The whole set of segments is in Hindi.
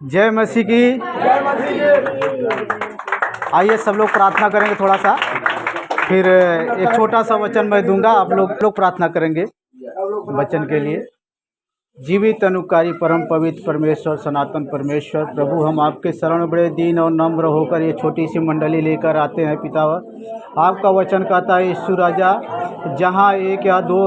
जय मसीह की। आइए सब लोग प्रार्थना करेंगे थोड़ा सा, फिर एक छोटा सा वचन मैं दूंगा, आप लोग प्रार्थना करेंगे वचन के लिए। जीवित अनुकारी परम पवित्र परमेश्वर, सनातन परमेश्वर प्रभु, हम आपके शरण बड़े दीन और नम्र होकर ये छोटी सी मंडली लेकर आते हैं पितावर। आपका वचन कहता है यीशु राजा, जहाँ एक या दो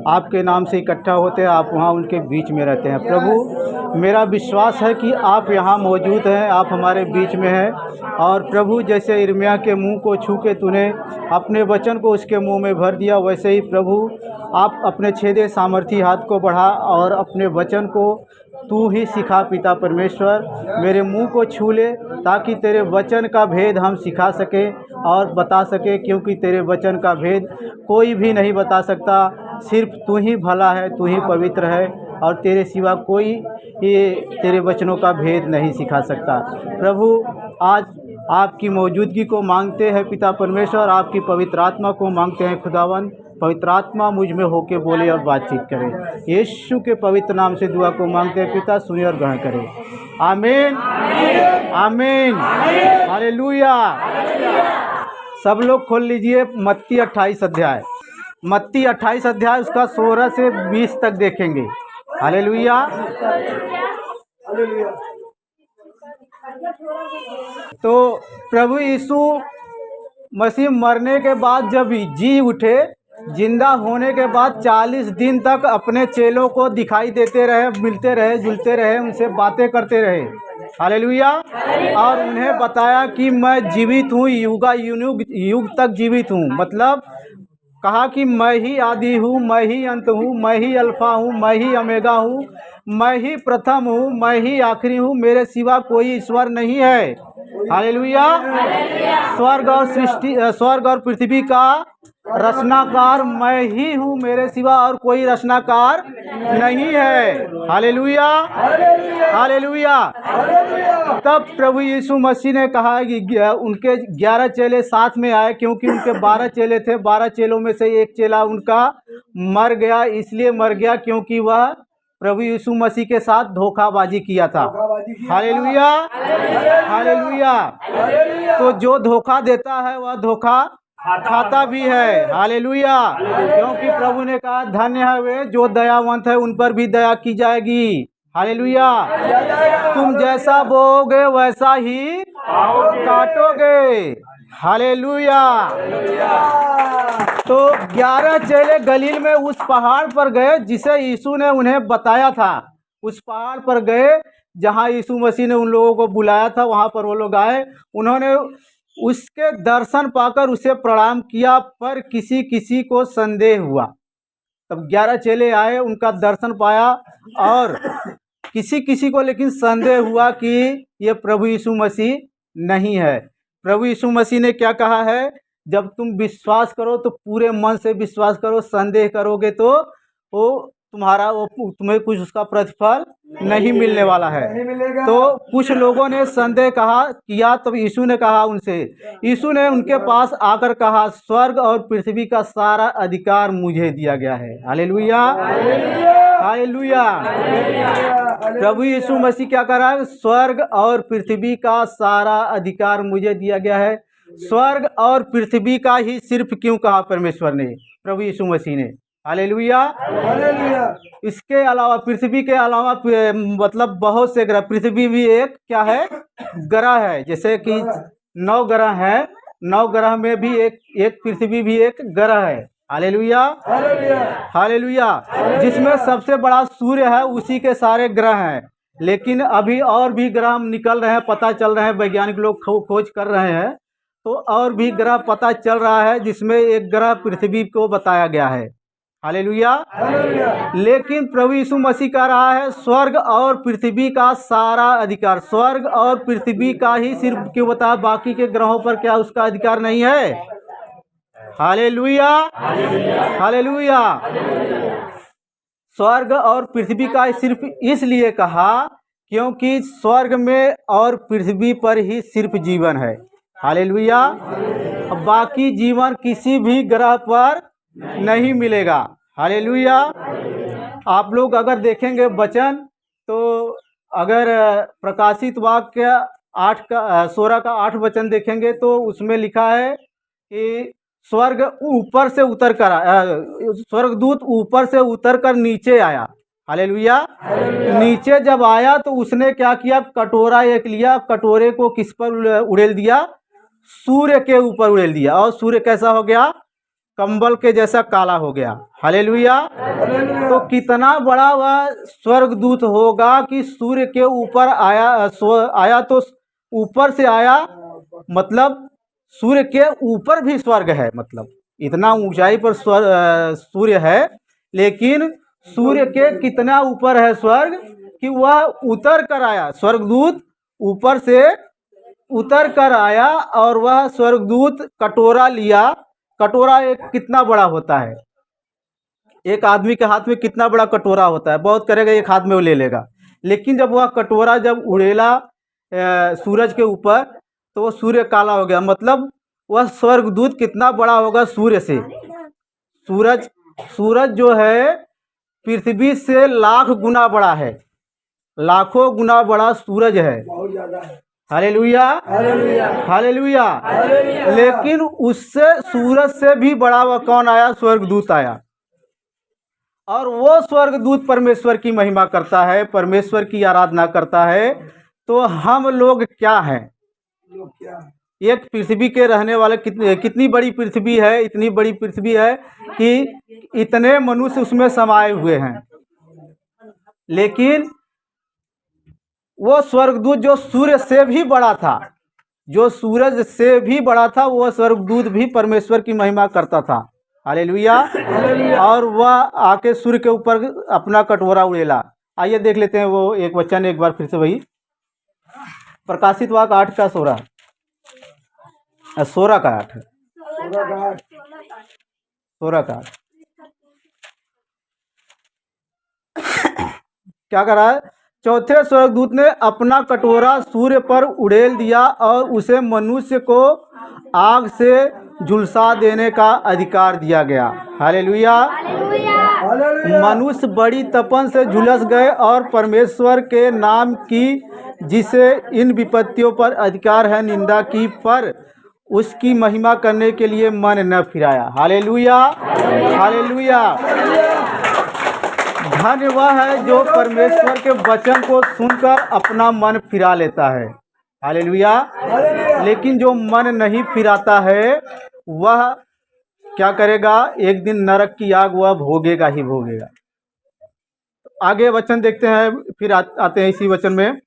आपके नाम से इकट्ठा होते हैं, आप वहाँ उनके बीच में रहते हैं। प्रभु, मेरा विश्वास है कि आप यहाँ मौजूद हैं, आप हमारे बीच में हैं। और प्रभु, जैसे यिर्मयाह के मुंह को छू के तूने अपने वचन को उसके मुंह में भर दिया, वैसे ही प्रभु आप अपने छेदे सामर्थी हाथ को बढ़ा और अपने वचन को तू ही सिखा पिता परमेश्वर। मेरे मुंह को छू ले ताकि तेरे वचन का भेद हम सिखा सकें और बता सकें, क्योंकि तेरे वचन का भेद कोई भी नहीं बता सकता। सिर्फ तू ही भला है, तू ही पवित्र है, और तेरे सिवा कोई ये तेरे वचनों का भेद नहीं सिखा सकता। प्रभु, आज आपकी मौजूदगी को मांगते हैं पिता परमेश्वर, आपकी पवित्र आत्मा को मांगते हैं खुदावन। पवित्र आत्मा मुझ में होके बोले और बातचीत करे। यीशु के पवित्र नाम से दुआ को मांगते हैं पिता, सुनिए और ग्रहण करें। आमीन, आमीन, हालेलुया। सब लोग खोल लीजिए मत्ती 28 अध्याय। मत्ती 28 अध्याय उसका 16 से 20 तक देखेंगे। हालेलुया। तो प्रभु यीशु मसीह मरने के बाद जब जी उठे, जिंदा होने के बाद 40 दिन तक अपने चेलों को दिखाई देते रहे, मिलते रहे, जुलते रहे, उनसे बातें करते रहे। हालेलुया। और उन्हें बताया कि मैं जीवित हूँ, युग तक जीवित हूँ। मतलब कहा कि मैं ही आदि हूँ, मैं ही अंत हूँ, मैं ही अल्फा हूँ, मैं ही ओमेगा हूँ, मैं ही प्रथम हूँ, मैं ही आखिरी हूँ, मेरे सिवा कोई ईश्वर नहीं है। हालेलुया। स्वर्ग और पृथ्वी का रचनाकार मैं ही हूँ, मेरे सिवा और कोई रचनाकार नहीं है। Hallelujah, hallelujah. तब प्रभु यीशु मसीह ने कहा कि उनके 11 चेले साथ में आए, क्योंकि उनके 12 चेले थे। 12 चेलों में से एक चेला उनका मर गया। इसलिए मर गया क्योंकि वह प्रभु यीशु मसीह के साथ धोखाबाजी किया था। Hallelujah, hallelujah. तो जो धोखा देता है वह धोखा खाता भी है। हालेलुया। क्योंकि प्रभु ने कहा धन्य है वे जो दयावंत है, उन पर भी दया की जाएगी। हालेलुया। तुम जैसा बोओगे वैसा ही काटोगे। हालेलुया। तो 11 चेले गलील में उस पहाड़ पर गए जिसे यीशु ने उन्हें बताया था। उस पहाड़ पर गए जहां यीशु मसीह ने उन लोगों को बुलाया था, वहां पर वो लोग आए। उन्होंने उसके दर्शन पाकर उसे प्रणाम किया, पर किसी किसी को संदेह हुआ। तब 11 चेले आए, उनका दर्शन पाया, और किसी किसी को लेकिन संदेह हुआ कि ये प्रभु यीशु मसीह नहीं है। प्रभु यीशु मसीह ने क्या कहा है? जब तुम विश्वास करो तो पूरे मन से विश्वास करो, संदेह करोगे तो वो तुम्हें कुछ उसका प्रतिफल नहीं मिलने वाला है। तो कुछ लोगों ने संदेह किया, तो यीशु ने कहा उनसे, यीशु ने उनके पास आकर कहा, स्वर्ग और पृथ्वी का सारा अधिकार मुझे दिया गया है। Hallelujah, hallelujah. प्रभु यीशु मसीह क्या कर रहा है? स्वर्ग और पृथ्वी का सारा अधिकार मुझे दिया गया है। स्वर्ग और पृथ्वी का ही सिर्फ क्यों कहा परमेश्वर ने, प्रभु यीशु मसीह ने? हालेलुया। इसके अलावा, पृथ्वी के अलावा मतलब बहुत से ग्रह, पृथ्वी भी एक क्या है? ग्रह है। जैसे कि 9 ग्रह हैं, 9 ग्रह में भी एक पृथ्वी भी एक ग्रह है। Hallelujah, hallelujah. जिसमें सबसे बड़ा सूर्य है, उसी के सारे ग्रह हैं। लेकिन अभी और भी ग्रह निकल रहे हैं, पता चल रहे हैं, वैज्ञानिक लोग खोज कर रहे हैं, तो और भी ग्रह पता चल रहा है, जिसमें एक ग्रह पृथ्वी को बताया गया है। हालेलुया। लेकिन प्रभु यीशु मसीह कह रहा है स्वर्ग और पृथ्वी का सारा अधिकार, स्वर्ग और पृथ्वी का ही सिर्फ क्यों बताया, बाकी के ग्रहों पर क्या उसका अधिकार नहीं है? Hallelujah, hallelujah. स्वर्ग और पृथ्वी का सिर्फ इसलिए कहा क्योंकि स्वर्ग में और पृथ्वी पर ही सिर्फ जीवन है। हालेलुया। बाकी जीवन किसी भी ग्रह पर नहीं मिलेगा। हालेलुया। आप लोग अगर देखेंगे वचन, तो अगर प्रकाशित वाक्य 16 का 8 वचन देखेंगे तो उसमें लिखा है कि स्वर्ग ऊपर से उतर कर स्वर्गदूत ऊपर से उतर कर नीचे आया। हालेलुया। नीचे जब आया तो उसने क्या किया, कटोरा एक लिया, कटोरे को किस पर उड़ेल दिया, सूर्य के ऊपर उड़ेल दिया, और सूर्य कैसा हो गया, कंबल के जैसा काला हो गया। हालेलुया। तो कितना बड़ा वह स्वर्गदूत होगा कि सूर्य के ऊपर आया तो ऊपर से आया, मतलब सूर्य के ऊपर भी स्वर्ग है, मतलब इतना ऊंचाई पर सूर्य है, लेकिन सूर्य के कितना ऊपर है स्वर्ग कि वह उतर कर आया, स्वर्गदूत ऊपर से उतर कर आया, और वह स्वर्गदूत कटोरा लिया। कटोरा एक कितना बड़ा होता है, एक आदमी के हाथ में कितना बड़ा कटोरा होता है, बहुत करेगा एक हाथ में वो ले लेगा, लेकिन जब वह कटोरा जब उड़ेला सूरज के ऊपर तो वो सूर्य काला हो गया। मतलब वह स्वर्गदूत कितना बड़ा होगा सूर्य से। सूरज जो है पृथ्वी से लाख गुना बड़ा है, लाखों गुना बड़ा सूरज है। Hallelujah, hallelujah. लेकिन उससे सूरज से भी बड़ा वह कौन आया, स्वर्गदूत आया, और वो स्वर्गदूत परमेश्वर की महिमा करता है, परमेश्वर की आराधना करता है। तो हम लोग क्या हैं, एक पृथ्वी के रहने वाले, कितनी बड़ी पृथ्वी है, इतनी बड़ी पृथ्वी है कि इतने मनुष्य उसमें समाये हुए हैं, लेकिन वो स्वर्गदूत जो सूर्य से भी बड़ा था, जो सूरज से भी बड़ा था, वो स्वर्गदूत भी परमेश्वर की महिमा करता था। हालेलुया। और वह आके सूर्य के ऊपर अपना कटोरा उड़ेला। आइए देख लेते हैं वो एक वचन एक बार फिर से, वही प्रकाशित वाक्य 8 का 16 का 8 16 का 8 क्या कर रहा है, चौथे स्वर्गदूत ने अपना कटोरा सूर्य पर उड़ेल दिया और उसे मनुष्य को आग से झुलसा देने का अधिकार दिया गया। हालेलुया। मनुष्य बड़ी तपन से झुलस गए और परमेश्वर के नाम की, जिसे इन विपत्तियों पर अधिकार है, निंदा की, पर उसकी महिमा करने के लिए मन न फिराया। Hallelujah, hallelujah. धन्य वह है जो परमेश्वर के वचन को सुनकर अपना मन फिरा लेता है। हालेलुया। लेकिन जो मन नहीं फिराता है वह क्या करेगा, एक दिन नरक की आग वह भोगेगा ही भोगेगा। आगे वचन देखते हैं, फिर आते हैं इसी वचन में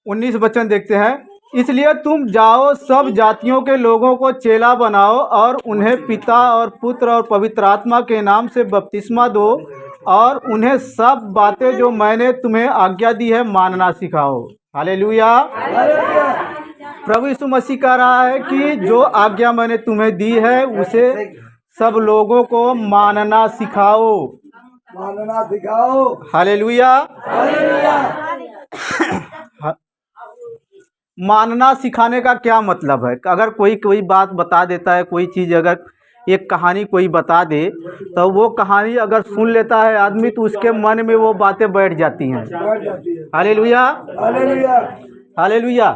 19 वचन देखते हैं। इसलिए तुम जाओ, सब जातियों के लोगों को चेला बनाओ और उन्हें पिता और पुत्र और पवित्र आत्मा के नाम से बपतिस्मा दो, और उन्हें सब बातें जो मैंने तुम्हें आज्ञा दी है मानना सिखाओ। हालेलुया। प्रभु यीशु मसीह कह रहा है कि जो आज्ञा मैंने तुम्हें दी है उसे सब लोगों को मानना सिखाओ, मानना सिखाओ। हालेलुया। मानना सिखाने का क्या मतलब है, अगर कोई बात बता देता है, कोई चीज़ अगर एक कहानी कोई बता दे तो वो कहानी अगर सुन लेता है आदमी तो उसके मन में वो बातें बैठ जाती हैं। Hallelujah, hallelujah.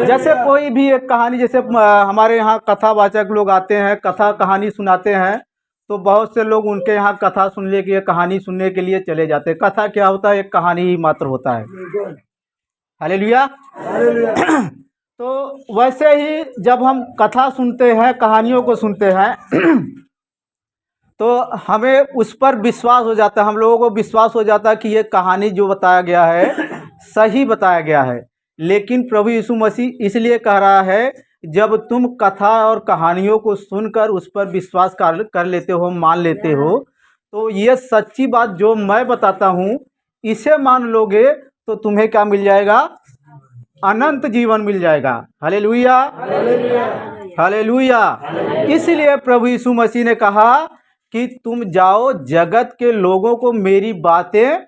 जैसे कोई भी एक कहानी, जैसे हमारे यहाँ कथावाचक लोग आते हैं, कथा कहानी सुनाते हैं, तो बहुत से लोग उनके यहाँ कथा सुनने के लिए, कहानी सुनने के लिए चले जाते हैं। कथा क्या होता है, एक कहानी ही मात्र होता है। हालेलुया। तो वैसे ही जब हम कथा सुनते हैं, कहानियों को सुनते हैं तो हमें उस पर विश्वास हो जाता है, हम लोगों को विश्वास हो जाता है कि ये कहानी जो बताया गया है सही बताया गया है। लेकिन प्रभु यीशु मसीह इसलिए कह रहा है, जब तुम कथा और कहानियों को सुनकर उस पर विश्वास कर लेते हो, मान लेते हो, तो ये सच्ची बात जो मैं बताता हूँ इसे मान लोगे तो तुम्हें क्या मिल जाएगा, अनंत जीवन मिल जाएगा। Hallelujah, hallelujah. इसलिए प्रभु यीशु मसीह ने कहा कि तुम जाओ, जगत के लोगों को मेरी बातें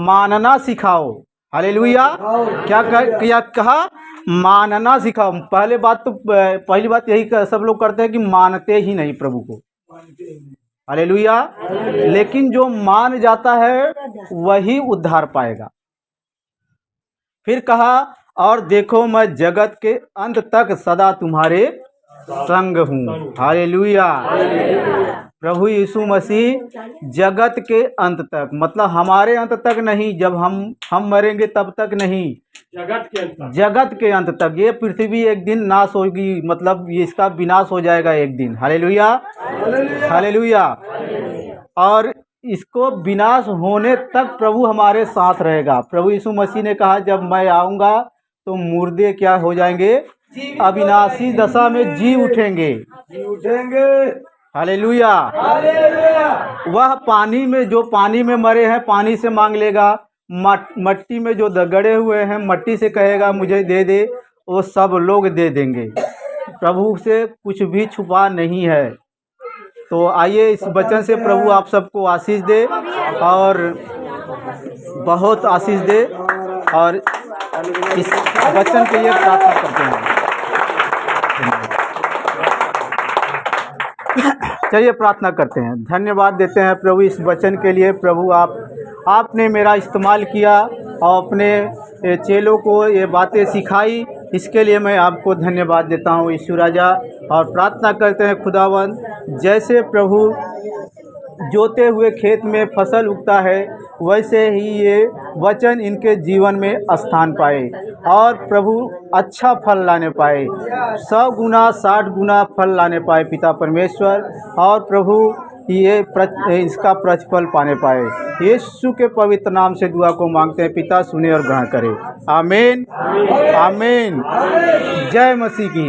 मानना सिखाओ। हालेलुया। क्या कहा, मानना सिखाओ। पहली बात यही सब लोग करते हैं कि मानते ही नहीं प्रभु को। हालेलुया। लेकिन जो मान जाता है वही उद्धार पाएगा। फिर कहा, और देखो मैं जगत के अंत तक सदा तुम्हारे संग हूँ। हालेलुया। प्रभु यीशु मसीह जगत के अंत तक, मतलब हमारे अंत तक नहीं, जब हम मरेंगे तब तक नहीं, जगत के अंत तक। ये पृथ्वी एक दिन नाश होगी, मतलब ये इसका विनाश हो जाएगा एक दिन। Hallelujah, hallelujah. और इसको विनाश होने तक प्रभु हमारे साथ रहेगा। प्रभु यीशु मसीह ने कहा, जब मैं आऊँगा तो मुर्दे क्या हो जाएंगे? अविनाशी दशा में जी उठेंगे। हालेलुया। वह पानी में, जो पानी में मरे हैं पानी से मांग लेगा, मट्टी में जो गड़े हुए हैं मट्टी से कहेगा मुझे दे दे, वो सब लोग दे देंगे। प्रभु से कुछ भी छुपा नहीं है। तो आइए इस वचन से प्रभु आप सबको आशीष दे, और बहुत आशीष दे, और इस वचन के लिए प्रार्थना करते हैं। चलिए प्रार्थना करते हैं। धन्यवाद देते हैं प्रभु इस वचन के लिए। प्रभु आपने मेरा इस्तेमाल किया और अपने चेलों को ये बातें सिखाई, इसके लिए मैं आपको धन्यवाद देता हूँ यीशु राजा। और प्रार्थना करते हैं खुदावंद, जैसे प्रभु जोते हुए खेत में फसल उगता है, वैसे ही ये वचन इनके जीवन में स्थान पाए और प्रभु अच्छा फल लाने पाए, 100 गुना 60 गुना फल लाने पाए पिता परमेश्वर। और प्रभु ये इसका प्रतिफल पाने पाए। यीशु के पवित्र नाम से दुआ को मांगते हैं पिता, सुने और ग्रहण करे। आमीन, आमीन। जय मसीह की।